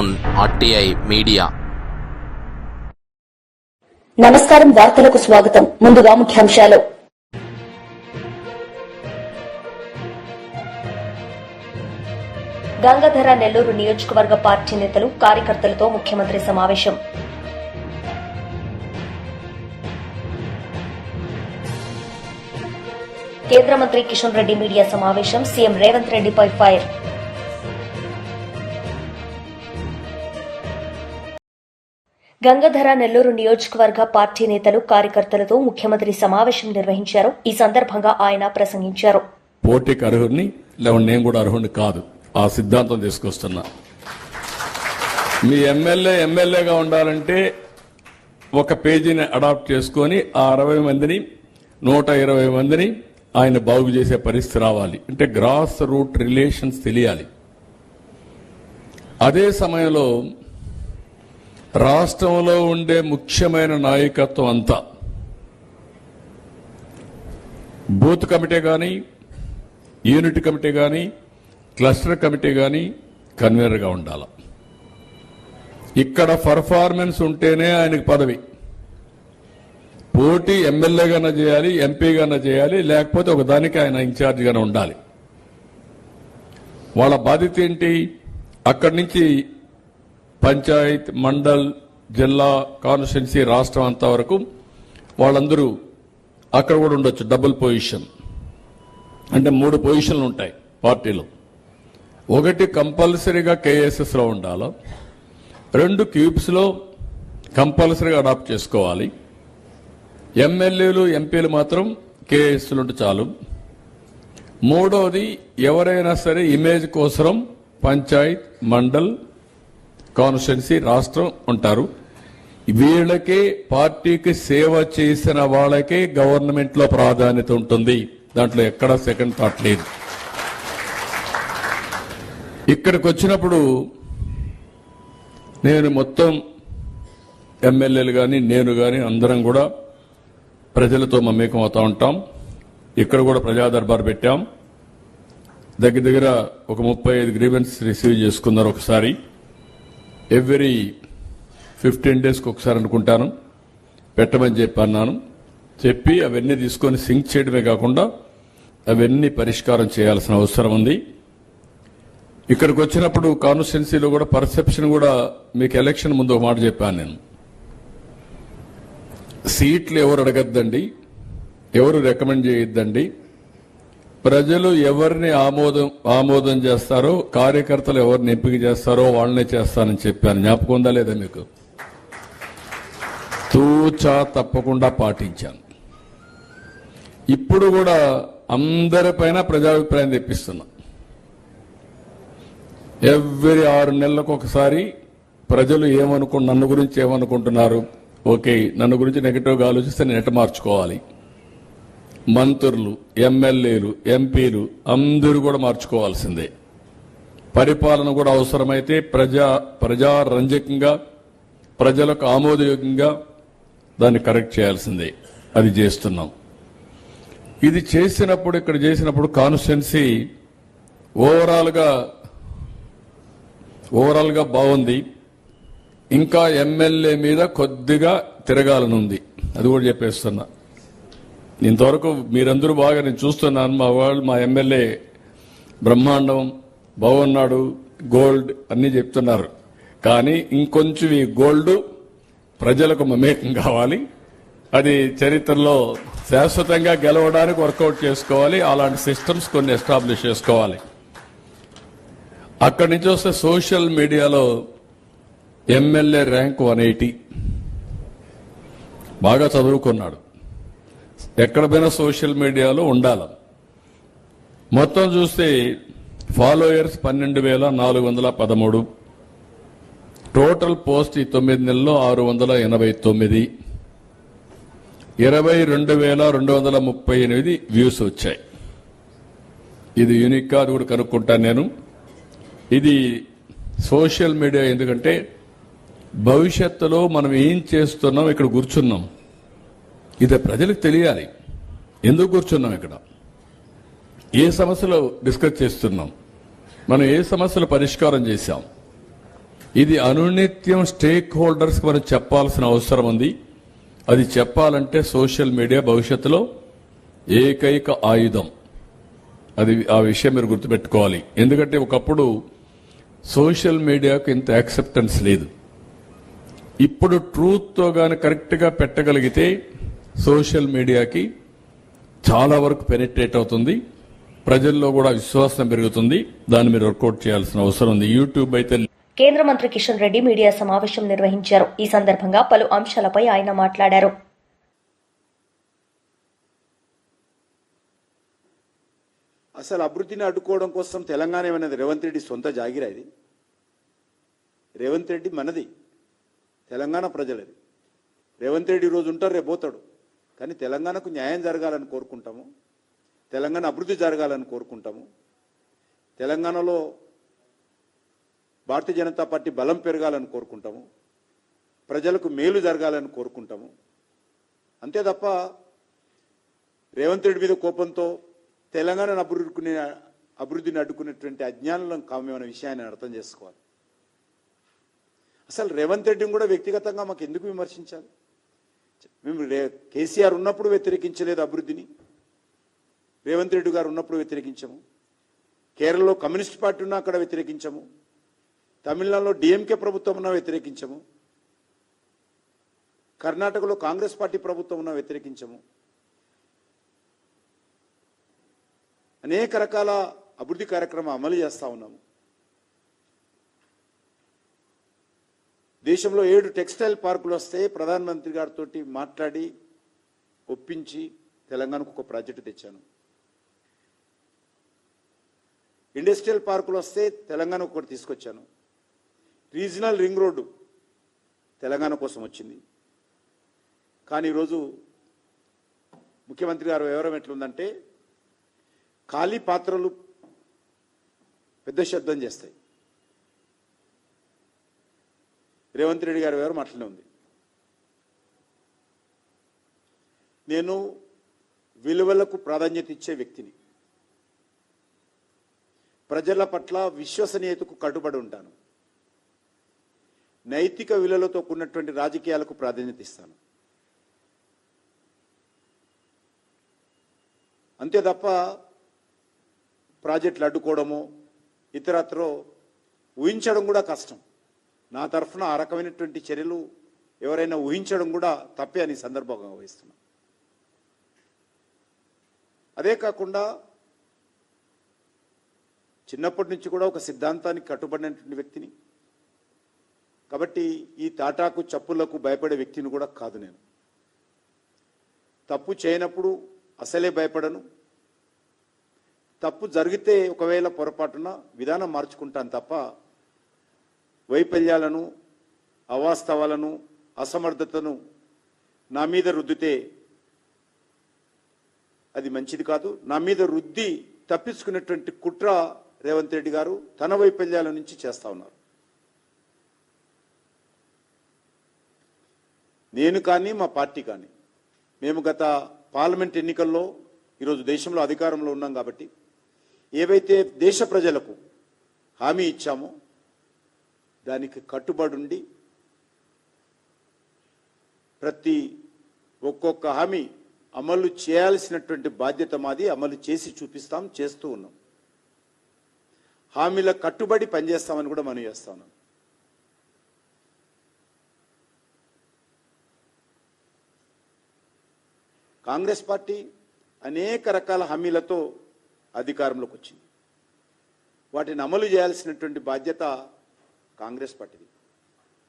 on RTI Media. నమస్కారం, వార్తలకు స్వాగతం. ముందుగా ముఖ్యాంశాలు. గంగాధర నెల్లూరు నియోజకవర్గ పార్టీ నేతలు కార్యకర్తలతో ముఖ్యమంత్రి సమావేశం. కేంద్ర మంత్రి కిషన్ రెడ్డి మీడియా సమావేశం. సీఎం రేవంత్ రెడ్డిపై ఫైర్. గంగాధర నెల్లూరు నియోజకవర్గ పార్టీ నేతలు కార్యకర్తలతో ముఖ్యమంత్రి సమావేశం నిర్వహించారు. ఈ సందర్భంగా ఆయన ప్రసంగించారు. పోటీకి అర్హుడిని లేవు, నేను కూడా అర్హుడిని కాదు, ఆ సిద్ధాంతం తీసుకొస్తున్నా. మీ ఎమ్మెల్యేగా ఉండాలంటే ఒక పేజీని అడాప్ట్ చేసుకొని ఆ 60 మందిని 120 మందిని ఆయన బాగు చేసే పరిస్థితి రావాలి. అంటే గ్రాస్ రూట్ రిలేషన్స్ తెలియాలి. అదే సమయంలో రాష్ట్రంలో ఉండే ముఖ్యమైన నాయకత్వం అంతా బూత్ కమిటీ కానీ, యూనిట్ కమిటీ కానీ, క్లస్టర్ కమిటీ కానీ కన్వీనర్గా ఉండాలి. ఇక్కడ పర్ఫార్మెన్స్ ఉంటేనే ఆయనకు పదవి. పోటీ ఎమ్మెల్యేగానే చేయాలి, ఎంపీగానే చేయాలి, లేకపోతే ఒక దానికి ఆయన ఇన్ఛార్జిగానే ఉండాలి. వాళ్ళ బాధ్యత ఏంటి? అక్కడి నుంచి పంచాయత్, మండల్, జిల్లా, కాన్స్టిట్యున్సీ, రాష్ట్రం అంతా వరకు వాళ్ళందరూ అక్కడ కూడా ఉండొచ్చు. డబుల్ పొజిషన్ అంటే 3 పొజిషన్లు ఉంటాయి పార్టీలో. ఒకటి కంపల్సరీగా కేఎస్ఎస్లో ఉండాలి, 2 క్యూబ్స్లో కంపల్సరీగా అడాప్ట్ చేసుకోవాలి. ఎమ్మెల్యేలు, ఎంపీలు మాత్రం కేఎస్లు ఉంటే చాలు. మూడవది, ఎవరైనా సరే ఇమేజ్ కోసం పంచాయత్, మండల్, కాన్స్టిట్యున్సీ, రాష్ట్రం ఉంటారు. వీళ్ళకే, పార్టీకి సేవ చేసిన వాళ్ళకే గవర్నమెంట్ లో ప్రాధాన్యత ఉంటుంది. దాంట్లో ఎక్కడ సెకండ్ థాట్ లేదు. ఇక్కడికి వచ్చినప్పుడు నేను మొత్తం ఎమ్మెల్యేలు కానీ, నేను కానీ అందరం కూడా ప్రజలతో మమేకం అవుతా ఉంటాం. ఇక్కడ కూడా ప్రజా దర్బార్ పెట్టాం. దగ్గర ఒక 35 గ్రీవెన్స్ రిసీవ్ చేసుకున్నారు. ఒకసారి ఎవ్రీ 15 డేస్కి ఒకసారి అనుకుంటాను పెట్టమని చెప్పన్నాను. చెప్పి అవన్నీ తీసుకొని సింక్ చేయడమే కాకుండా అవన్నీ పరిష్కారం చేయాల్సిన అవసరం ఉంది. ఇక్కడికి వచ్చినప్పుడు కాన్స్టిట్యున్సీలో కూడా పర్సెప్షన్ కూడా మీకు ఎలక్షన్ ముందు ఒక మాట చెప్పాను నేను. సీట్లు ఎవరు అడగద్దండి, ఎవరు రికమెండ్ చేయొద్దండి. ప్రజలు ఎవరిని ఆమోదం చేస్తారో, కార్యకర్తలు ఎవరిని ఎంపిక చేస్తారో వాళ్ళనే చేస్తానని చెప్పాను. జ్ఞాపకం ఉందా లేదా మీకు? తూచా తప్పకుండా పాటించాను. ఇప్పుడు కూడా అందరిపైన ప్రజాభిప్రాయం తెప్పిస్తున్నా. ఎవ్రీ 6 నెలలకు ఒకసారి ప్రజలు నన్ను గురించి ఏమనుకుంటున్నారు, ఓకే, నన్ను గురించి నెగిటివ్గా ఆలోచిస్తే నేను ఎట్ట మార్చుకోవాలి. మంత్రులు, ఎమ్మెల్యేలు, ఎంపీలు అందరూ కూడా మార్చుకోవాల్సిందే. పరిపాలన కూడా అవసరమైతే ప్రజారంజకంగా, ప్రజలకు ఆమోదయోగ్యంగా దాన్ని కరెక్ట్ చేయాల్సిందే. అది చేస్తున్నాం. ఇది చేసినప్పుడు, ఇక్కడ చేసినప్పుడు కాన్స్టిట్యున్సీ ఓవరాల్ గా బాగుంది. ఇంకా ఎమ్మెల్యే మీద కొద్దిగా తిరగాలనుంది. అది కూడా చెప్పేస్తున్నా. ఇంతవరకు మీరందరూ బాగా నేను చూస్తున్నాను. మా ఎమ్మెల్యే బ్రహ్మాండం, బాగున్నాడు, గోల్డ్ అన్ని చెప్తున్నారు. కానీ ఇంకొంచెం ఈ గోల్డ్ ప్రజలకు మమేకం కావాలి. అది చరిత్రలో శాశ్వతంగా గెలవడానికి వర్కౌట్ చేసుకోవాలి. అలాంటి సిస్టమ్స్ కొన్ని ఎస్టాబ్లిష్ చేసుకోవాలి. అక్కడి నుంచి వస్తే సోషల్ మీడియాలో ఎమ్మెల్యే ర్యాంక్ 180, బాగా చదువుకున్నాడు. ఎక్కడ పోయినా సోషల్ మీడియాలో ఉండాలి. మొత్తం చూస్తే ఫాలోయర్స్ 12,413, టోటల్ పోస్ట్ ఈ 9 నెలల్లో 689, 22,238 వ్యూస్ వచ్చాయి. ఇది యూనిక్ గా, అది కూడా కనుక్కుంటాను నేను. ఇది సోషల్ మీడియా ఎందుకంటే భవిష్యత్తులో మనం ఏం చేస్తున్నాం, ఇక్కడ కూర్చున్నాం, ఇది ప్రజలకు తెలియాలి. ఎందుకు కూర్చున్నాం, ఇక్కడ ఏ సమస్యలు డిస్కస్ చేస్తున్నాం, మనం ఏ సమస్యలు పరిష్కారం చేశాం, ఇది అనునిత్యం స్టేక్ హోల్డర్స్ మనం చెప్పాల్సిన అవసరం ఉంది. అది చెప్పాలంటే సోషల్ మీడియా భవిష్యత్తులో ఏకైక ఆయుధం. అది ఆ విషయం మీరు గుర్తుపెట్టుకోవాలి. ఎందుకంటే ఒకప్పుడు సోషల్ మీడియాకు ఇంత యాక్సెప్టెన్స్ లేదు. ఇప్పుడు ట్రూత్తో గాని కరెక్ట్గా పెట్టగలిగితే సోషల్ మీడియాకి చాలా వరకు పెనిట్రేట్ అవుతుంది. ప్రజల్లో కూడా విశ్వాసం పెరుగుతుంది. దాన్ని మీరు వర్కౌట్ చేయాల్సిన అవసరం ఉంది. యూట్యూబ్ అయితే కేంద్ర మంత్రి కిషన్ రెడ్డి మీడియా సమావేశం నిర్వహించారు. ఈ సందర్భంగా పలు అంశాలపై ఆయన మాట్లాడారు. అసలు అభివృద్ధిని అడ్డుకోవడం కోసం తెలంగాణ ఏమన్నది రేవంత్ రెడ్డి సొంత జాగిరా ఇది. రేవంత్ రెడ్డి మనది, తెలంగాణ ప్రజలది. రేవంత్ రెడ్డి ఈరోజు ఉంటారు, రేపు పోతాడు. కానీ తెలంగాణకు న్యాయం జరగాలని కోరుకుంటాము, తెలంగాణ అభివృద్ధి జరగాలని కోరుకుంటాము, తెలంగాణలో భారతీయ జనతా పార్టీ బలం పెరగాలని కోరుకుంటాము, ప్రజలకు మేలు జరగాలని కోరుకుంటాము. అంతే తప్ప రేవంత్ రెడ్డి మీద కోపంతో తెలంగాణను అభివృద్ధిని అడ్డుకునేటువంటి అజ్ఞానులను కామేమన్న విషయాన్ని అర్థం చేసుకోవాలి. అసలు రేవంత్ రెడ్డిని కూడా వ్యక్తిగతంగా మాకు ఎందుకు విమర్శించాలి? మేము కేసీఆర్ ఉన్నప్పుడు వ్యతిరేకించలేదు అభివృద్ధిని, రేవంత్ రెడ్డి గారు ఉన్నప్పుడు వ్యతిరేకించాము. కేరళలో కమ్యూనిస్ట్ పార్టీ ఉన్నా అక్కడ వ్యతిరేకించాము, తమిళనాడులో డిఎంకే ప్రభుత్వం ఉన్నా వ్యతిరేకించాము, కర్ణాటకలో కాంగ్రెస్ పార్టీ ప్రభుత్వం ఉన్నా వ్యతిరేకించాము. అనేక రకాల అభివృద్ధి కార్యక్రమం అమలు చేస్తూ ఉన్నాము. దేశంలో 7 టెక్స్టైల్ పార్కులు వస్తే ప్రధానమంత్రి గారితో మాట్లాడి ఒప్పించి తెలంగాణకు ఒక ప్రాజెక్టు తెచ్చాను. ఇండస్ట్రియల్ పార్కులు వస్తే తెలంగాణకు ఒకటి తీసుకొచ్చాను. రీజనల్ రింగ్ రోడ్డు తెలంగాణ కోసం వచ్చింది. కానీ ఈరోజు ముఖ్యమంత్రి గారు వివరం ఎట్లుందంటే ఖాళీ పాత్రలు పెద్ద శబ్దం చేస్తాయి. రేవంత్ రెడ్డి గారి వివరం అట్లనే ఉంది. నేను విలువలకు ప్రాధాన్యత ఇచ్చే వ్యక్తిని, ప్రజల పట్ల విశ్వసనీయతకు కట్టుబడి ఉంటాను, నైతిక విలువలతో కూడినటువంటి రాజకీయాలకు ప్రాధాన్యత ఇస్తాను. అంతే తప్ప ప్రాజెక్టులు అడ్డుకోవడము ఇతరత్రో ఊహించడం కూడా కష్టం. నా తరఫున ఆ రకమైనటువంటి చర్యలు ఎవరైనా ఊహించడం కూడా తప్పే అని సందర్భంగా వహిస్తున్నాం. అదే కాకుండా చిన్నప్పటి నుంచి కూడా ఒక సిద్ధాంతానికి కట్టుబడినటువంటి వ్యక్తిని కాబట్టి ఈ తాటాకు చప్పులకు భయపడే వ్యక్తిని కూడా కాదు. నేను తప్పు చేయనప్పుడు అసలే భయపడను. తప్పు జరిగితే ఒకవేళ పొరపాటున విధానం మార్చుకుంటాను తప్ప వైఫల్యాలను, అవాస్తవాలను, అసమర్థతను నా మీద రుద్దితే అది మంచిది కాదు. నా మీద రుద్ది తప్పించుకునేటువంటి కుట్ర రేవంత్ రెడ్డి గారు తన వైఫల్యాల నుంచి చేస్తా ఉన్నారు. నేను కానీ మా పార్టీ కానీ మేము గత పార్లమెంట్ ఎన్నికల్లో ఈరోజు దేశంలో అధికారంలో ఉన్నాం కాబట్టి ఏవైతే దేశ ప్రజలకు హామీ ఇచ్చామో దానికి కట్టుబడి ఉండి ప్రతి ఒక్కొక్క హామీ అమలు చేయాల్సినటువంటి బాధ్యత మాది. అమలు చేసి చూపిస్తాం, చేస్తూ ఉన్నాం. హామీల కట్టుబడి పనిచేస్తామని కూడా మనం చేస్తా ఉన్నాం. కాంగ్రెస్ పార్టీ అనేక రకాల హామీలతో అధికారంలోకి వచ్చింది. వాటిని అమలు చేయాల్సినటువంటి బాధ్యత కాంగ్రెస్ పార్టీది.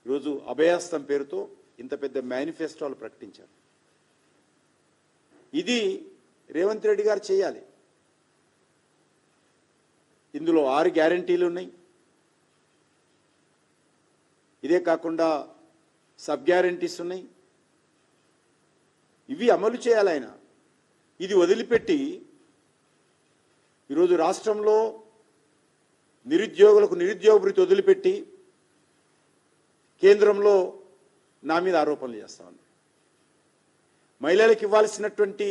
ఈరోజు అభయహస్తం పేరుతో ఇంత పెద్ద మేనిఫెస్టోలు ప్రకటించారు. ఇది రేవంత్ రెడ్డి గారు చేయాలి. ఇందులో 6 గ్యారంటీలు ఉన్నాయి. ఇదే కాకుండా సబ్ గ్యారంటీస్ ఉన్నాయి. ఇవి అమలు చేయాలి ఆయన. ఇది వదిలిపెట్టి ఈరోజు రాష్ట్రంలో నిరుద్యోగులకు నిరుద్యోగ భృతి వదిలిపెట్టి కేంద్రంలో నా మీద ఆరోపణలు చేస్తా ఉన్నారు. మహిళలకు ఇవ్వాల్సినటువంటి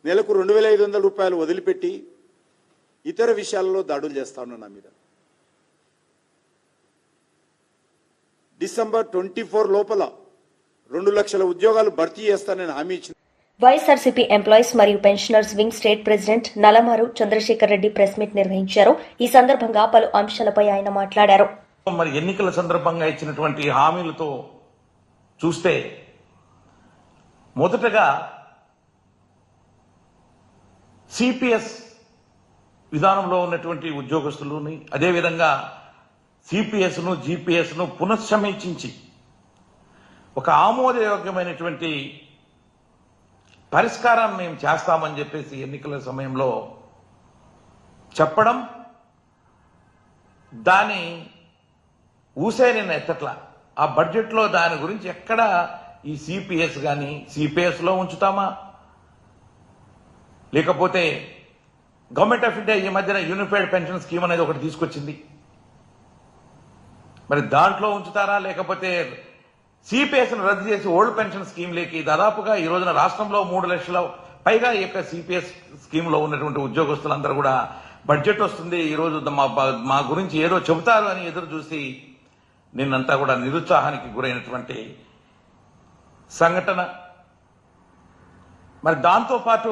నెలకు 2,500 రూపాయలు వదిలిపెట్టి ఇతర విషయాల్లో దాడులు చేస్తా ఉన్నా నా మీద. డిసెంబర్ 24 లోపల 2 లక్షల ఉద్యోగాలు భర్తీ చేస్తానని హామీ ఇచ్చింది. వైఎస్ఆర్సీపీ ఎంప్లాయీస్ మరియు pensioners wing state president Nalamaru Chandrasekhar Reddy press meet నిర్వహించారు. ఈ సందర్భంగా పలు అంశాలపై ఆయన మాట్లాడారు. మరి ఎన్నికల సందర్భంగా ఇచ్చినటువంటి హామీలతో చూస్తే మొదటగా సిపిఎస్ విధానంలో ఉన్నటువంటి ఉద్యోగస్తులని, అదేవిధంగా సిపిఎస్ను జిపిఎస్ను పునఃసమీక్షించి ఒక ఆమోదయోగ్యమైనటువంటి పరిష్కారాన్ని మేము చేస్తామని చెప్పేసి ఎన్నికల సమయంలో చెప్పడం, దాని ఊసే నేను ఎత్తట్లా. ఆ బడ్జెట్లో దాని గురించి ఎక్కడ ఈ సిపిఎస్ కానీ సిపిఎస్లో ఉంచుతామా, లేకపోతే గవర్నమెంట్ ఆఫ్ ఇండియా ఈ మధ్యన యూనిఫైడ్ పెన్షన్ స్కీమ్ అనేది ఒకటి తీసుకొచ్చింది, మరి దాంట్లో ఉంచుతారా, లేకపోతే సిపిఎస్ను రద్దు చేసి ఓల్డ్ పెన్షన్ స్కీమ్లోకి దాదాపుగా ఈ రోజున రాష్ట్రంలో 3 లక్షల పైగా ఈ యొక్క సిపిఎస్ స్కీమ్లో ఉన్నటువంటి ఉద్యోగస్తులందరూ కూడా బడ్జెట్ వస్తుంది, ఈ రోజు మా గురించి ఏదో చెబుతారు అని ఎదురు చూసి నిన్నంతా కూడా నిరుత్సాహానికి గురైనటువంటి సంఘటన. మరి దాంతోపాటు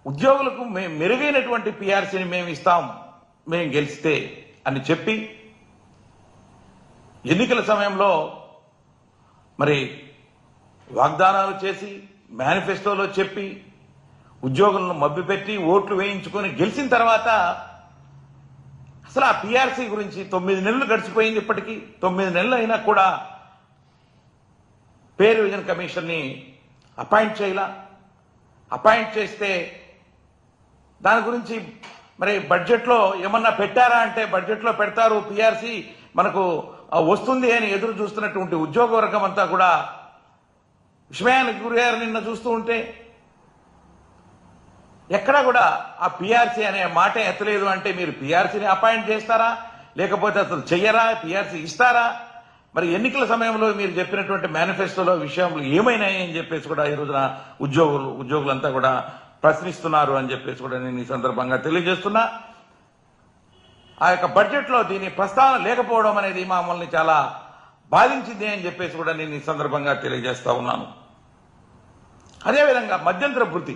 ఉద్యోగులకు మెరుగైనటువంటి పిఆర్సీని మేము ఇస్తాం మేము గెలిస్తే అని చెప్పి ఎన్నికల సమయంలో మరి వాగ్దానాలు చేసి మేనిఫెస్టోలో చెప్పి ఉద్యోగులను మభ్యపెట్టి ఓట్లు వేయించుకొని గెలిచిన తర్వాత అసలు ఆ పిఆర్సీ గురించి 9 నెలలు గడిచిపోయింది. ఇప్పటికీ 9 నెలలు అయినా కూడా పే రివిజన్ కమిషన్ని అపాయింట్ చేయాల. అపాయింట్ చేస్తే దాని గురించి మరి బడ్జెట్లో ఏమన్నా పెట్టారా అంటే బడ్జెట్లో పెడతారు, పిఆర్సీ మనకు వస్తుంది అని ఎదురు చూస్తున్నటువంటి ఉద్యోగ వర్గం అంతా కూడా విస్మయానికి గురయ్యారు. నిన్న చూస్తూ ఉంటే ఎక్కడా కూడా ఆ పిఆర్సీ అనే మాట ఎత్తలేదు. అంటే మీరు పిఆర్సీని అపాయింట్ చేస్తారా, లేకపోతే అసలు చెయ్యరా, పిఆర్సీ ఇస్తారా? మరి ఎన్నికల సమయంలో మీరు చెప్పినటువంటి మేనిఫెస్టోలో విషయంలో ఏమైనాయి అని చెప్పేసి కూడా ఈ రోజున ఉద్యోగులంతా కూడా ప్రశ్నిస్తున్నారు అని చెప్పేసి కూడా నేను ఈ సందర్భంగా తెలియజేస్తున్నా. ఆ యొక్క బడ్జెట్లో దీని ప్రస్తావన లేకపోవడం అనేది మమ్మల్ని చాలా బాధించింది అని చెప్పేసి కూడా నేను ఈ సందర్భంగా తెలియజేస్తా ఉన్నాను. అదేవిధంగా మధ్యంతర భృతి,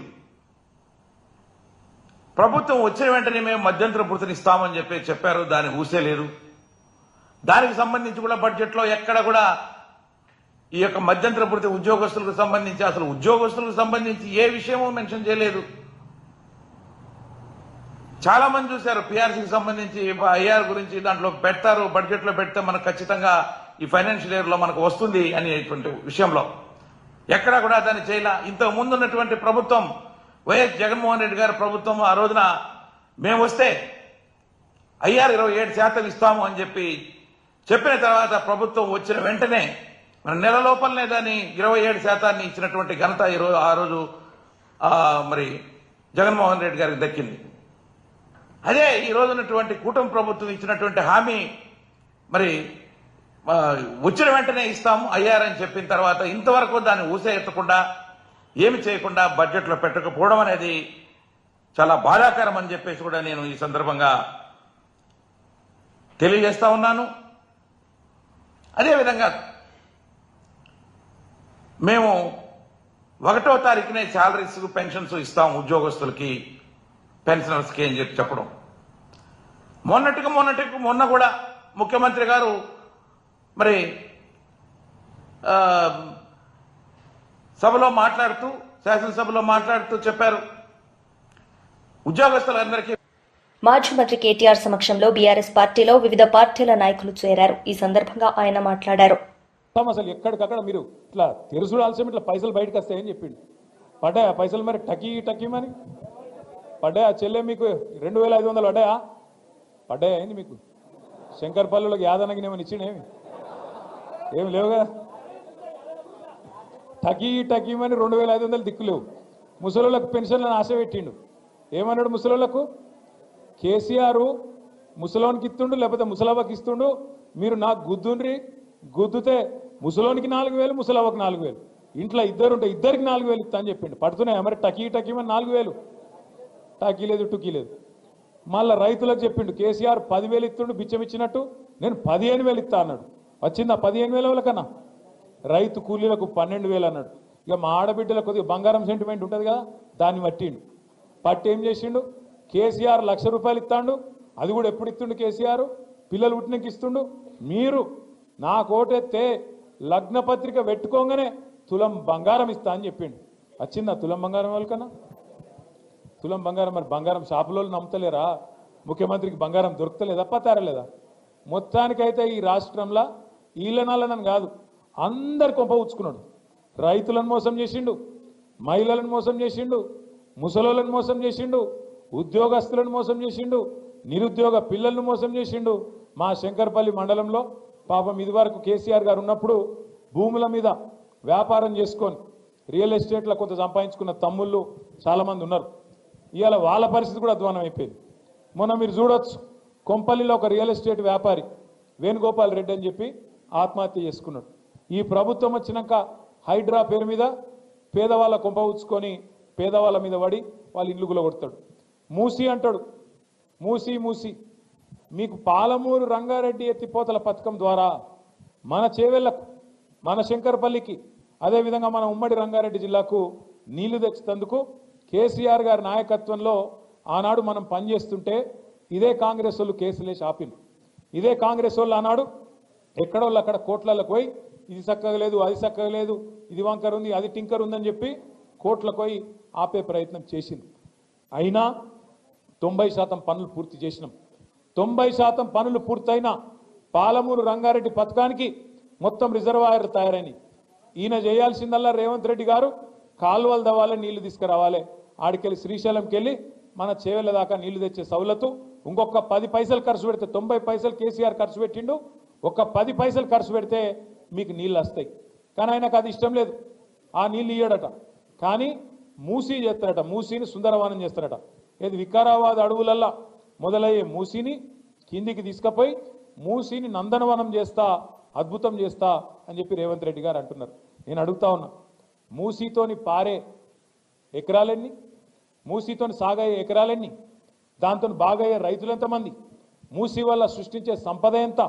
ప్రభుత్వం వచ్చిన వెంటనే మేము మధ్యంతర భృతిని ఇస్తామని చెప్పారు, దానికి ఊసే లేదు. దానికి సంబంధించి కూడా బడ్జెట్లో ఎక్కడ కూడా ఈ యొక్క మధ్యంతర భృతి ఉద్యోగస్తులకు సంబంధించి అసలు ఉద్యోగస్తులకు సంబంధించి ఏ విషయమూ మెన్షన్ చేయలేదు. చాలా మంది చూశారు పిఆర్సీకి సంబంధించి ఐఆర్ గురించి దాంట్లో పెడతారు, బడ్జెట్లో పెడితే మనకు ఖచ్చితంగా ఈ ఫైనాన్షియల్ ఇయర్ లో మనకు వస్తుంది అనేటువంటి విషయంలో ఎక్కడా కూడా దాన్ని చేయాల. ఇంతకు ముందు ఉన్నటువంటి ప్రభుత్వం వైఎస్ జగన్మోహన్ రెడ్డి గారి ప్రభుత్వం ఆ రోజున మేము వస్తే ఐఆర్ 27% ఇస్తాము అని చెప్పిన తర్వాత ప్రభుత్వం వచ్చిన వెంటనే మన నెల లోపలనే దాన్ని 27% ఇచ్చినటువంటి ఘనత ఆ రోజు మరి జగన్మోహన్ రెడ్డి గారికి దక్కింది. అదే ఈ రోజు ఉన్నటువంటి కూటమి ప్రభుత్వం ఇచ్చినటువంటి హామీ మరి వచ్చిన వెంటనే ఇస్తాము ఐఆర్ అని చెప్పిన తర్వాత ఇంతవరకు దాన్ని ఊసే ఎత్తకుండా ఏమి చేయకుండా బడ్జెట్లో పెట్టకపోవడం అనేది చాలా బాధాకరం అని చెప్పేసి కూడా నేను ఈ సందర్భంగా తెలియజేస్తా ఉన్నాను. అదేవిధంగా మేము 1వ తారీఖునే శాలరీస్ పెన్షన్స్ ఇస్తాం ఉద్యోగస్తులకి, పెన్షనర్స్కి అని చెప్పడం. మొన్న కూడా ముఖ్యమంత్రి గారు మరి శాసనసభలో మాట్లాడుతూ చెప్పారు ఉద్యోగస్తులందరికీ. మాజీ మంత్రి కేటీఆర్ సమక్షంలో బీఆర్ఎస్ పార్టీలో వివిధ పార్టీల నాయకులు చేరారు. ఈ సందర్భంగా ఆయన మాట్లాడారు. అసలు ఎక్కడికక్కడ మీరు ఇట్లా తెరుసుడాల్సి ఇట్లా పైసలు బయటకు వస్తాయని చెప్పిండు. పడ్డాయా పైసలు? మరి టకీమని పడ్డాయా? చెల్లె మీకు 2500 పడ్డాయా? పడ్డాయా అయింది మీకు? శంకర్పల్లిలోకి యాదనకి ఏమని ఇచ్చిండేమి? ఏమి లేవు కదా. టకీమని 2500 దిక్కులేవు. ముసలోళ్ళకు పెన్షన్లను ఆశ పెట్టిండు. ఏమన్నాడు ముసలోళ్ళకు? కేసీఆర్ ముసలోనికి ఇస్తుండు, లేకపోతే ముసలవ్వకి ఇస్తుండు, మీరు నాకు గుద్దుండ్రి, గుద్దుతే ముసలోనికి 4000, ముసలవ్వకు 4000, ఇంట్లో ఇద్దరుంటే ఇద్దరికి 4000 ఇస్తా అని చెప్పిండు. పడుతున్నాయా మరి? టకీమని 4000? టాకీ లేదు, టుకీ లేదు. మళ్ళీ రైతులకు చెప్పిండు కేసీఆర్ 10,000 ఇస్తుండు బిచ్చం ఇచ్చినట్టు, నేను 15,000 ఇస్తా అన్నాడు. వచ్చిందా 15,000 కన్నా? రైతు కూలీలకు 12,000 అన్నాడు. ఇక మా ఆడబిడ్డలకు కొద్దిగా బంగారం సెంటిమెంట్ ఉంటుంది కదా, దాన్ని పట్టి ఏం చేసిండు? కేసీఆర్ ₹1,00,000 ఇస్తాడు. అది కూడా ఎప్పుడు ఇస్తుండు కేసీఆర్? పిల్లలు పుట్టినకి ఇస్తుండు. మీరు నాకు ఓటెత్తే లగ్న పత్రిక పెట్టుకోగానే తులం బంగారం ఇస్తా అని చెప్పిండు. వచ్చిందా తులం బంగారం వాళ్ళకన్నా? తులం బంగారం మరి బంగారం షాపులో నమ్ముతలేరా? ముఖ్యమంత్రికి బంగారం దొరుకుతలేదా, పతారలేదా? మొత్తానికైతే ఈ రాష్ట్రంలో ఈలనాలనని కాదు, అందరు కొంప ఉచ్చుకున్నాడు. రైతులను మోసం చేసిండు, మహిళలను మోసం చేసిండు, ముసలోళ్ళను మోసం చేసిండు, ఉద్యోగస్తులను మోసం చేసిండు, నిరుద్యోగ పిల్లలను మోసం చేసిండు. మా శంకర్పల్లి మండలంలో పాపం ఇదివరకు కేసీఆర్ గారు ఉన్నప్పుడు భూముల మీద వ్యాపారం చేసుకొని రియల్ ఎస్టేట్లో కొంత సంపాదించుకున్న తమ్ముళ్ళు చాలామంది ఉన్నారు. ఇవాళ వాళ్ళ పరిస్థితి కూడా అధ్వానం అయిపోయింది. మొన్న మీరు చూడొచ్చు, కొంపల్లిలో ఒక రియల్ ఎస్టేట్ వ్యాపారి వేణుగోపాల్ రెడ్డి అని చెప్పి ఆత్మహత్య చేసుకున్నాడు. ఈ ప్రభుత్వం వచ్చినాక హైడ్రా పేరు మీద పేదవాళ్ళ కొంప ఉచ్చుకొని పేదవాళ్ళ మీద పడి వాళ్ళ ఇల్లు గులగొడతాడు. మూసి అంటాడు, మూసి మీకు పాలమూరు రంగారెడ్డి ఎత్తిపోతల పథకం ద్వారా మన చేవెళ్లకు, మన శంకర్పల్లికి, అదేవిధంగా మన ఉమ్మడి రంగారెడ్డి జిల్లాకు నీళ్లు తెచ్చేందుకు కేసీఆర్ గారి నాయకత్వంలో ఆనాడు మనం పనిచేస్తుంటే ఇదే కాంగ్రెస్ వాళ్ళు కేసులేసి ఆపిను. ఇదే కాంగ్రెస్ వాళ్ళు ఆనాడు ఎక్కడోళ్ళు అక్కడ కోట్లకు పోయి ఇది చక్కగా లేదు, అది చక్కగా లేదు, ఇది వంకర్ ఉంది, అది టింకర్ ఉందని చెప్పి కోట్లకు పోయి ఆపే ప్రయత్నం చేసింది. అయినా 90% పనులు పూర్తి చేసినాం. 90% పనులు పూర్తయినా పాలమూరు రంగారెడ్డి పథకానికి మొత్తం రిజర్వాయర్ తయారైనవి. ఈయన చేయాల్సిందల్లా రేవంత్ రెడ్డి గారు కాలువలు దవ్వాలి, నీళ్లు తీసుకురావాలి. ఆడికెళ్ళి శ్రీశైలంకి వెళ్ళి మన చేవెళ్ళ దాకా నీళ్లు తెచ్చే సౌలతు ఇంకొక 10 పైసలు ఖర్చు పెడితే, 90 పైసలు కేసీఆర్ ఖర్చు పెట్టిండు, ఒక 10 పైసలు ఖర్చు పెడితే మీకు నీళ్ళు వస్తాయి. కానీ ఆయనకు అది ఇష్టం లేదు, ఆ నీళ్ళు ఇయ్యడట. కానీ మూసీ చేస్తారట, మూసీని సుందరవనం చేస్తారట. ఏది వికారాబాద్ అడవులల్లా మొదలయ్యే మూసీని కిందికి తీసుకుపోయి మూసీని నందనవనం చేస్తా, అద్భుతం చేస్తా అని చెప్పి రేవంత్ రెడ్డి గారు అంటున్నారు. నేను అడుగుతా ఉన్నా, మూసీతోని పారే ఎకరాలెన్ని, మూసీతోని సాగయ్యే ఎకరాలెన్ని, దాంతో బాగయ్యే రైతులు ఎంతమంది, మూసీ వల్ల సృష్టించే సంపద ఎంత,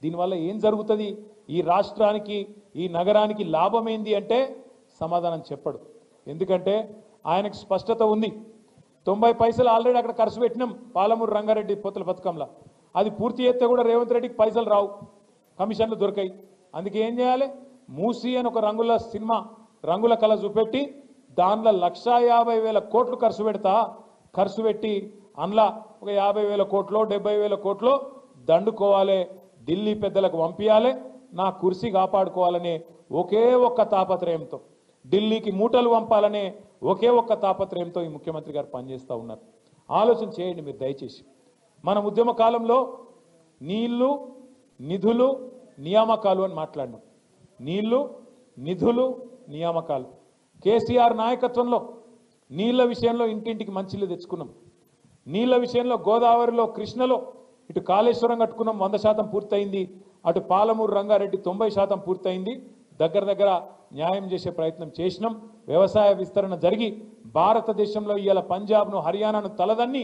దీనివల్ల ఏం జరుగుతుంది, ఈ రాష్ట్రానికి ఈ నగరానికి లాభం ఏంది అంటే సమాధానం చెప్పడు. ఎందుకంటే ఆయనకు స్పష్టత ఉంది. 90 పైసలు ఆల్రెడీ అక్కడ ఖర్చు పెట్టినాం పాలమూరు రంగారెడ్డి పోతల పథకంలో. అది పూర్తి చేస్తే కూడా రేవంత్ రెడ్డికి పైసలు రావు, కమిషన్లు దొరికాయి. అందుకే ఏం చేయాలి, మూసీ అని ఒక రంగుల సినిమా, రంగుల కళ చూపెట్టి దానిలో 1,50,000 కోట్లు ఖర్చు పెట్టి అందులో ఒక 50,000 కోట్లో 70,000 కోట్లో దండుకోవాలి, ఢిల్లీ పెద్దలకు పంపించాలి, నా కుర్సీ కాపాడుకోవాలనే ఒకే ఒక్క తాపత్రయంతో, ఢిల్లీకి మూటలు పంపాలనే ఒకే ఒక్క తాపత్రయంతో ఈ ముఖ్యమంత్రి గారు పనిచేస్తూ ఉన్నారు. ఆలోచన చేయండి మీరు దయచేసి. మన ఉద్యమ కాలంలో నీళ్లు, నిధులు, నియామకాలు అని మాట్లాడినాం. నీళ్లు, నిధులు, నియామకాలు. కేసీఆర్ నాయకత్వంలో నీళ్ల విషయంలో ఇంటింటికి మంచిళ్ళు తెచ్చుకున్నాం. నీళ్ల విషయంలో గోదావరిలో, కృష్ణలో ఇటు కాళేశ్వరం కట్టుకున్నాం, 100% పూర్తయింది. అటు పాలమూరు రంగారెడ్డి 90% పూర్తయింది. దగ్గర న్యాయం చేసే ప్రయత్నం చేసినాం. వ్యవసాయ విస్తరణ జరిగి భారతదేశంలో ఇవాళ పంజాబ్ను, హర్యానాను తలదన్ని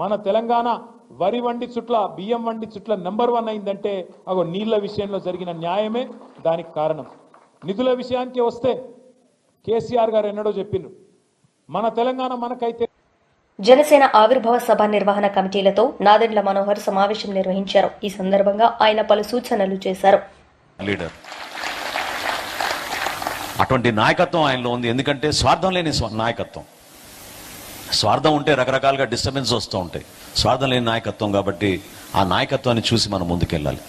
మన తెలంగాణ వరి వండి చుట్ల, బియ్యం వండి చుట్ల నెంబర్ 1 అయిందంటే అగో నీళ్ల విషయంలో జరిగిన న్యాయమే దానికి కారణం. నిధుల విషయానికి వస్తే కేసీఆర్ గారు ఎన్నడో చెప్పిండ్రు, మన తెలంగాణ మనకైతే. జనసేన ఆవిర్భావ సభ నిర్వహణ కమిటీలతో నాదెండ్ల మనోహర్ సమావేశం నిర్వహించారు. ఈ సందర్భంగా ఆయన పలు సూచనలు చేశారు. లీడర్ అటువంటి నాయకత్వం ఆయనలో ఉంది. ఎందుకంటే స్వార్థం లేని నాయకత్వం. స్వార్థం ఉంటే రకరకాలుగా డిస్టర్బెన్స్ వస్తూ ఉంటాయి. స్వార్థం లేని నాయకత్వం కాబట్టి ఆ నాయకత్వాన్ని చూసి మనం ముందుకెళ్ళాలి.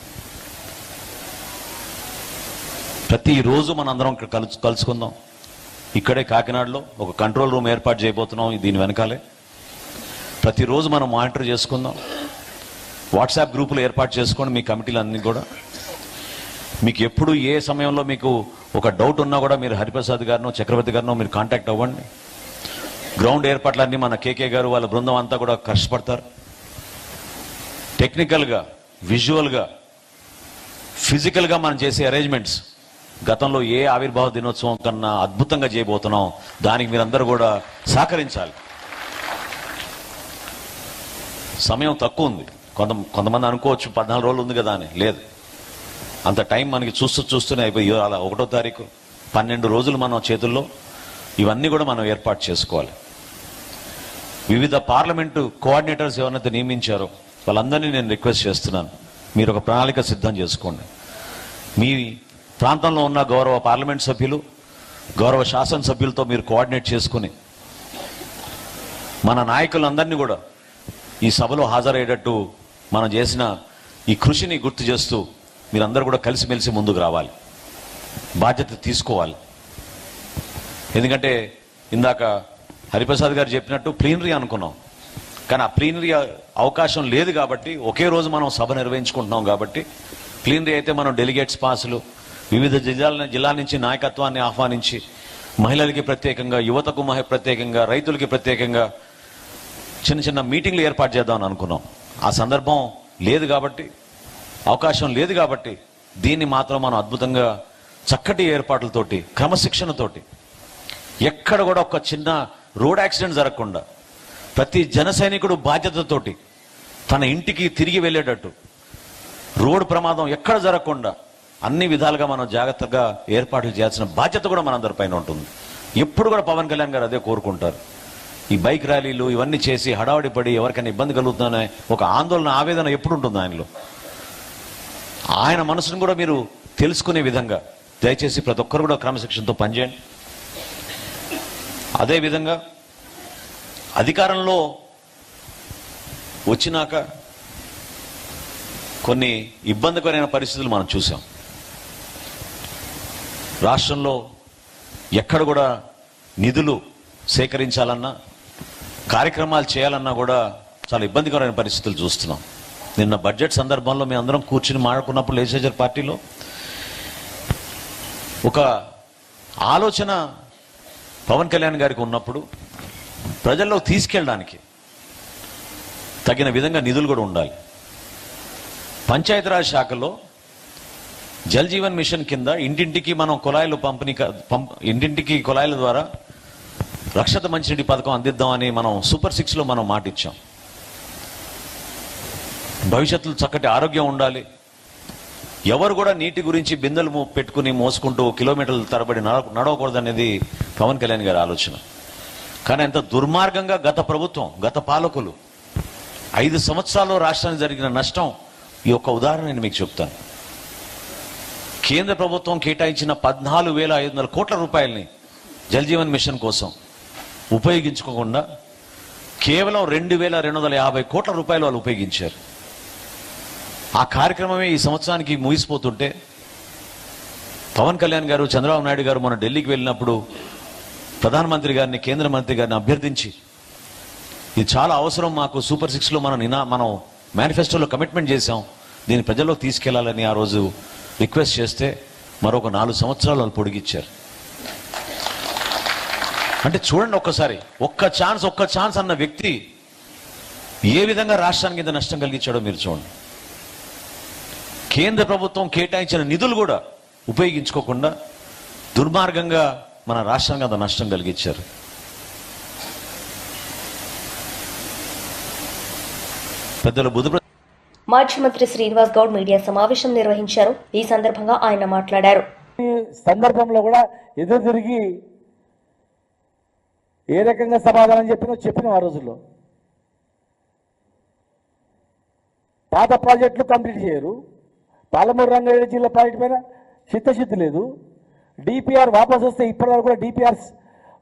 ప్రతిరోజు మనందరం ఇక్కడ కలుసుకుందాం. ఇక్కడే కాకినాడలో ఒక కంట్రోల్ రూమ్ ఏర్పాటు చేయబోతున్నాం. దీని వెనకాలే ప్రతిరోజు మనం మానిటర్ చేసుకుందాం. వాట్సాప్ గ్రూపులు ఏర్పాటు చేసుకోండి మీ కమిటీలు అన్నీ కూడా. మీకు ఎప్పుడు ఏ సమయంలో మీకు ఒక డౌట్ ఉన్నా కూడా మీరు హరిప్రసాద్ గారినో చక్రవర్తి గారినో మీరు కాంటాక్ట్ అవ్వండి. గ్రౌండ్ ఏర్పాట్లన్నీ మన కేకే గారు వాళ్ళ బృందం అంతా కూడా కష్టపడతారు. టెక్నికల్గా, విజువల్గా, ఫిజికల్గా మనం చేసే అరేంజ్మెంట్స్ గతంలో ఏ ఆవిర్భావ దినోత్సవం కన్నా అద్భుతంగా చేయబోతున్నాం. దానికి మీరందరూ కూడా సహకరించాలి. సమయం తక్కువ ఉంది. కొంతమంది అనుకోవచ్చు 14 రోజులు ఉంది కదా అని. లేదు, అంత టైం మనకి చూస్తూనే అయిపోయి అలా 1వ తారీఖు 12 రోజులు మన చేతుల్లో ఇవన్నీ కూడా మనం ఏర్పాటు చేసుకోవాలి. వివిధ పార్లమెంటు కోఆర్డినేటర్స్ ఎవరైతే నియమించారో వాళ్ళందరినీ నేను రిక్వెస్ట్ చేస్తున్నాను, మీరు ఒక ప్రణాళిక సిద్ధం చేసుకోండి. మీ ప్రాంతంలో ఉన్న గౌరవ పార్లమెంట్ సభ్యులు, గౌరవ శాసనసభ్యులతో మీరు కోఆర్డినేట్ చేసుకుని మన నాయకులందరినీ కూడా ఈ సభలో హాజరయ్యేటట్టు మనం చేసిన ఈ కృషిని గుర్తు చేస్తూ మీరందరూ కూడా కలిసిమెలిసి ముందుకు రావాలి, బాధ్యత తీసుకోవాలి. ఎందుకంటే ఇందాక హరిప్రసాద్ గారు చెప్పినట్టు ప్లీనరీ అనుకున్నాం, కానీ ఆ ప్లీనరీ అవకాశం లేదు కాబట్టి ఒకే రోజు మనం సభ నిర్వహించుకుంటున్నాం. కాబట్టి ప్లీనరీ అయితే మనం డెలిగేట్స్ పాసులు వివిధ జిల్లాల నుంచి నాయకత్వాన్ని ఆహ్వానించి మహిళలకి ప్రత్యేకంగా, యువతకు ప్రత్యేకంగా, రైతులకి ప్రత్యేకంగా చిన్న మీటింగ్లు ఏర్పాటు చేద్దామని అనుకున్నాం. ఆ సందర్భం లేదు కాబట్టి, అవకాశం లేదు కాబట్టి దీన్ని మాత్రం మనం అద్భుతంగా చక్కటి ఏర్పాట్లతోటి, క్రమశిక్షణతోటి, ఎక్కడ కూడా ఒక చిన్న రోడ్ యాక్సిడెంట్ జరగకుండా ప్రతి జన సైనికుడు బాధ్యతతోటి తన ఇంటికి తిరిగి వెళ్ళేటట్టు, రోడ్డు ప్రమాదం ఎక్కడ జరగకుండా అన్ని విధాలుగా మనం జాగ్రత్తగా ఏర్పాట్లు చేయాల్సిన బాధ్యత కూడా మనందరిపైన ఉంటుంది. ఎప్పుడు కూడా పవన్ కళ్యాణ్ గారు అదే కోరుకుంటారు. ఈ బైక్ ర్యాలీలు ఇవన్నీ చేసి హడావడి పడి ఎవరికైనా ఇబ్బంది కలుగుతుందనే ఒక ఆందోళన, ఆవేదన ఎప్పుడు ఉంటుంది ఆయనలో. ఆయన మనసును కూడా మీరు తెలుసుకునే విధంగా దయచేసి ప్రతి ఒక్కరు కూడా క్రమశిక్షణతో పనిచేయండి. అదేవిధంగా అధికారంలో వచ్చినాక కొన్ని ఇబ్బందికరమైన పరిస్థితులు మనం చూసాం. రాష్ట్రంలో ఎక్కడ కూడా నిధులు సేకరించాలన్నా, కార్యక్రమాలు చేయాలన్నా కూడా చాలా ఇబ్బందికరమైన పరిస్థితులు చూస్తున్నాం. నిన్న బడ్జెట్ సందర్భంలో మేము అందరం కూర్చుని మాట్లాడుకున్నప్పుడు లెజిస్లేచర్ పార్టీలో ఒక ఆలోచన పవన్ కళ్యాణ్ గారికి ఉన్నప్పుడు ప్రజల్లో తీసుకెళ్ళడానికి తగిన విధంగా నిధులు కూడా ఉండాలి. పంచాయతీరాజ్ శాఖలో జల్ జీవన్ మిషన్ కింద ఇంటింటికి మనం కుళాయిలు ఇంటింటికి కుళాయిల ద్వారా రక్షిత మంచినీటి పథకం అందిద్దామని మనం సూపర్ 6లో మనం మాట ఇచ్చాం. భవిష్యత్తులో చక్కటి ఆరోగ్యం ఉండాలి, ఎవరు కూడా నీటి గురించి బిందెలు పెట్టుకుని మోసుకుంటూ కిలోమీటర్ల తరబడి నడవకూడదనేది పవన్ కళ్యాణ్ గారి ఆలోచన. కానీ ఎంత దుర్మార్గంగా గత ప్రభుత్వం, గత పాలకులు 5 సంవత్సరాల్లో రాష్ట్రానికి జరిగిన నష్టం ఈ ఒక్క ఉదాహరణ నేను మీకు చెప్తాను. కేంద్ర ప్రభుత్వం కేటాయించిన 14,500 కోట్ల రూపాయలని జల్ జీవన్ మిషన్ కోసం ఉపయోగించుకోకుండా కేవలం 2,250 కోట్ల రూపాయలు వాళ్ళు ఉపయోగించారు. ఆ కార్యక్రమమే ఈ సంవత్సరానికి ముగిసిపోతుంటే పవన్ కళ్యాణ్ గారు, చంద్రబాబు నాయుడు గారు మన ఢిల్లీకి వెళ్ళినప్పుడు ప్రధానమంత్రి గారిని, కేంద్ర మంత్రి గారిని అభ్యర్థించి ఇది చాలా అవసరం మాకు, సూపర్ 6లో మనం మేనిఫెస్టోలో కమిట్మెంట్ చేశాం, దీన్ని ప్రజల్లో తీసుకెళ్లాలని ఆ రోజు రిక్వెస్ట్ చేస్తే మరొక 4 సంవత్సరాలు వాళ్ళు పొడిగిచ్చారు. అంటే చూడండి ఒక్కసారి, ఒక్క ఛాన్స్ అన్న వ్యక్తి ఏ విధంగా రాష్ట్రానికి ఇంత నష్టం కలిగించాడో మీరు చూడండి. కేంద్ర ప్రభుత్వం కేటాయించిన నిధులు కూడా ఉపయోగించుకోకుండా దుర్మార్గంగా మన రాష్ట్రానికి అంత నష్టం కలిగించారు. పెద్దలు మాజీ మంత్రి శ్రీనివాస్ గౌడ్ మీడియా సమావేశం నిర్వహించారు. ఈ సందర్భంగా ఆయన మాట్లాడారు. ఈ సందర్భంలో కూడా ఎదురు తిరిగి ఏ రకంగా సమాధానం చెప్పిన ఆ రోజుల్లో పాత ప్రాజెక్టులు కంప్లీట్ చేయరు, పాలమూరు రంగారెడ్డి జిల్లా ప్రాజెక్టు పైన చిత్తశుద్ధి లేదు, డిపిఆర్ వాపసు వస్తే ఇప్పటివరకు కూడా డిపిఆర్స్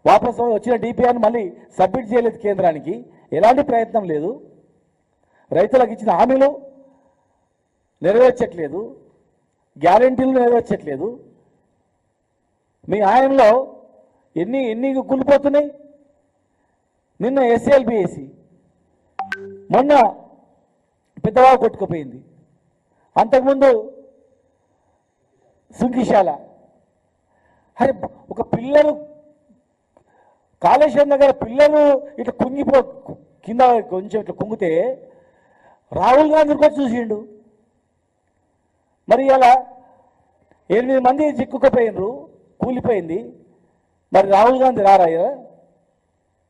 వాపసు వచ్చిన డిపిఆర్ని మళ్ళీ సబ్మిట్ చేయలేదు కేంద్రానికి, ఎలాంటి ప్రయత్నం లేదు, రైతులకు ఇచ్చిన హామీలు నెరవేర్చట్లేదు, గ్యారెంటీలు నెరవేర్చట్లేదు. మీ ఆయనలో ఎన్ని కూలిపోతున్నాయి. నిన్న ఎస్ఎల్బిఎసి, మొన్న పెద్దవాగు కొట్టుకుపోయింది, అంతకుముందు సుంకిశాల. అరే ఒక పిల్లలు కాళేశ్వరం దగ్గర పిల్లలు ఇట్లా కింద కొంచెం ఇట్లా కుంగితే రాహుల్ గాంధీ కూడా చూసిండు. మరి ఇలా 8 మంది చిక్కుకుపోయినరు, కూలిపోయింది. మరి రాహుల్ గాంధీ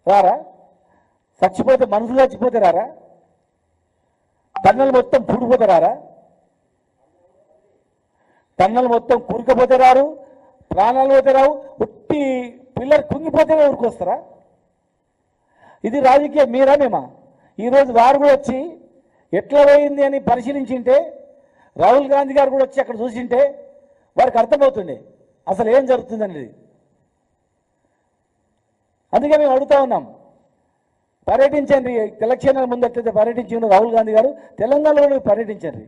రారా? చచ్చిపోతే మనుషులు చచ్చిపోతే రారా? టన్నల్ మొత్తం పూడిపోతే రారా? టన్నల్ మొత్తం కూరుకుపోతే రారు, ప్రాణాలు పోతే రావు, ఉట్టి పిల్లలు కుంగిపోతేనే ఊరుకొస్తారా? ఇది రాజకీయం మీరా మేమా? ఈరోజు వారు కూడా వచ్చి ఎట్లా పోయింది అని పరిశీలించింటే, రాహుల్ గాంధీ గారు కూడా వచ్చి అక్కడ చూసింటే వారికి అర్థమవుతుండే అసలు ఏం జరుగుతుందనేది. అందుకే మేము అడుగుతా ఉన్నాం, పర్యటించండి. ఎలక్షన్ ముందట్లయితే పర్యటించిన రాహుల్ గాంధీ గారు తెలంగాణలో పర్యటించండి.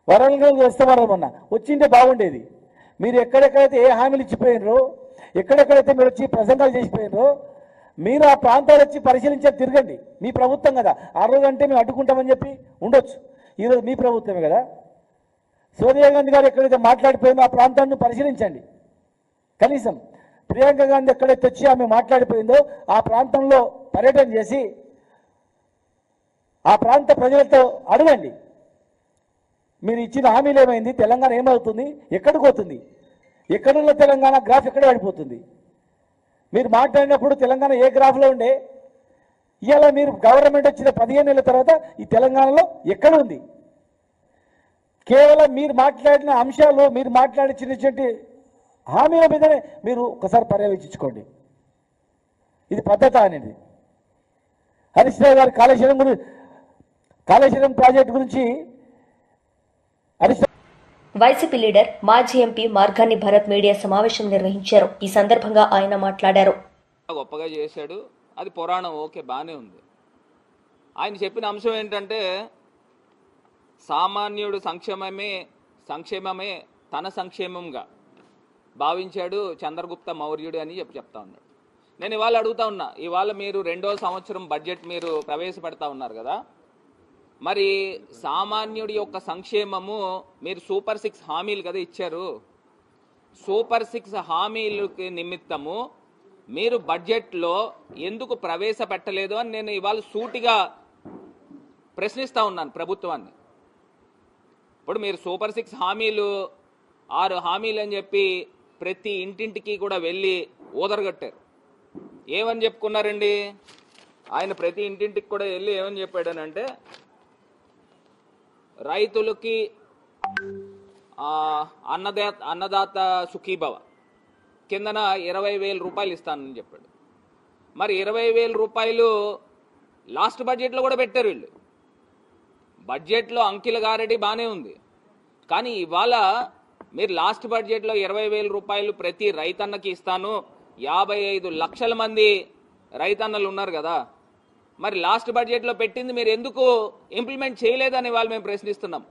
వరంగల్ వస్తామన్నారు మొన్న, వచ్చింటే బాగుండేది. మీరు ఎక్కడెక్కడైతే ఏ హామీలు ఇచ్చిపోయినరో, ఎక్కడెక్కడైతే మీరు వచ్చి ప్రసంగాలు చేసిపోయినరో, మీరు ఆ ప్రాంతాలు వచ్చి పరిశీలించారు, తిరగండి. మీ ప్రభుత్వం కదా, ఆ రోజు అంటే మేము అడ్డుకుంటామని చెప్పి ఉండొచ్చు, ఈరోజు మీ ప్రభుత్వమే కదా. సోనియా గాంధీ గారు ఎక్కడైతే మాట్లాడిపోయిందో ఆ ప్రాంతాన్ని పరిశీలించండి. కనీసం ప్రియాంక గాంధీ ఎక్కడైతే వచ్చి ఆమె మాట్లాడిపోయిందో ఆ ప్రాంతంలో పర్యటన చేసి ఆ ప్రాంత ప్రజలతో అడగండి, మీరు ఇచ్చిన హామీలు ఏమైంది, తెలంగాణ ఏమవుతుంది, ఎక్కడికి పోతుంది, ఎక్కడున్న తెలంగాణ గ్రాఫ్ ఎక్కడ పడిపోతుంది. మీరు మాట్లాడినప్పుడు తెలంగాణ ఏ గ్రాఫ్లో ఉండే, ఇవాళ మీరు గవర్నమెంట్ వచ్చిన 15 ఏళ్ళ తర్వాత ఈ తెలంగాణలో ఎక్కడ ఉంది? కేవలం మీరు మాట్లాడిన అంశాలు, మీరు మాట్లాడించినటువంటి హామీల మీదనే మీరు ఒకసారి పర్యవేక్షించుకోండి. ఇది పద్ధత అనేది. హరీష్ రావు గారు కాళేశ్వరం ప్రాజెక్టు గురించి వైసీపీ లీడర్ మాజీ ఎంపీ మార్గాని భరత్ మీడియా సమావేశం నిర్వహించారు. ఈ సందర్భంగా ఆయన మాట్లాడారు. గొప్పగా చేశాడు, అది పురాణం, ఓకే, బాగానే ఉంది. ఆయన చెప్పిన అంశం ఏంటంటే సామాన్యుడు సంక్షేమమే తన సంక్షేమంగా భావించాడు చంద్రగుప్త మౌర్యుడు అని చెప్తా ఉన్నాడు. నేను ఇవాళ అడుగుతా ఉన్నా, ఇవాళ మీరు 2వ సంవత్సరం బడ్జెట్ మీరు ప్రవేశపెడతా ఉన్నారు కదా, మరి సామాన్యుడి యొక్క సంక్షేమము మీరు సూపర్ 6 హామీలు కదా ఇచ్చారు. సూపర్ 6 హామీలకి నిమిత్తము మీరు బడ్జెట్లో ఎందుకు ప్రవేశపెట్టలేదు అని నేను ఇవాళ సూటిగా ప్రశ్నిస్తా ఉన్నాను ప్రభుత్వాన్ని. ఇప్పుడు మీరు సూపర్ 6 హామీలు 6 హామీలు అని చెప్పి ప్రతి ఇంటింటికి కూడా వెళ్ళి ఊదరగట్టారు. ఏమని చెప్పుకున్నారండి ఆయన? ప్రతి ఇంటింటికి కూడా వెళ్ళి ఏమని చెప్పాడనంటే, రైతులకి అన్నదాత సుఖీభవ కిందన 20,000 రూపాయలు ఇస్తానని చెప్పాడు. మరి 20,000 రూపాయలు లాస్ట్ బడ్జెట్లో కూడా పెట్టారు వీళ్ళు. బడ్జెట్లో అంకిల గారెడ్డి బాగానే ఉంది, కానీ ఇవాళ మీరు లాస్ట్ బడ్జెట్లో 20,000 రూపాయలు ప్రతి రైతన్నకి ఇస్తాను, 55 లక్షల మంది రైతన్నలు ఉన్నారు కదా, మరి లాస్ట్ బడ్జెట్లో పెట్టింది మీరు ఎందుకు ఇంప్లిమెంట్ చేయలేదని వాళ్ళు మేము ప్రశ్నిస్తున్నాం.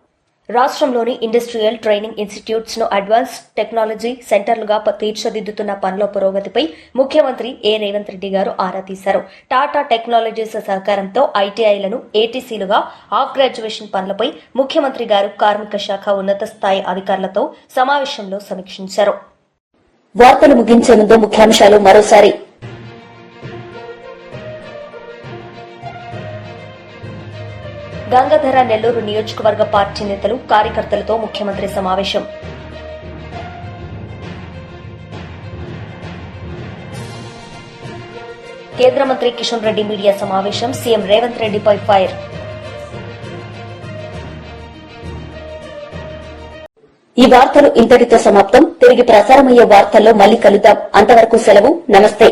రాష్ట్రంలోని ఇండస్ట్రియల్ ట్రైనింగ్ ఇన్స్టిట్యూట్స్ ను అడ్వాన్స్ టెక్నాలజీ సెంటర్లుగా తీర్చిదిద్దుతున్న పనుల పురోగతిపై ముఖ్యమంత్రి రేవంత్ రెడ్డి గారు ఆరా తీశారు. టాటా టెక్నాలజీస్ సహకారంతో ఐటీఐలను ఏటీసీలుగా ఆఫ్ గ్రాడ్యుయేషన్ పనులపై ముఖ్యమంత్రి గారు కార్మిక శాఖ ఉన్నత స్థాయి అధికారులతో సమావేశంలో సమీక్షించారు. వార్తలు ముగించే ముందు ముఖ్యాంశాలు మరోసారి. గంగాధర నెల్లూరు నియోజకవర్గ పార్టీ నేతలు కార్యకర్తలతో ముఖ్యమంత్రి సమావేశం. కేంద్ర మంత్రి కిషన్ రెడ్డి మీడియా సమావేశం. సీఎం రేవంత్ రెడ్డిపై ఫైర్. ఈ వార్తలు ఇంతటితో సమాప్తం. తిరిగి ప్రసారమయ్యే వార్తల్లో మళ్లీ కలుద్దాం. అంతవరకు సెలవు. నమస్తే.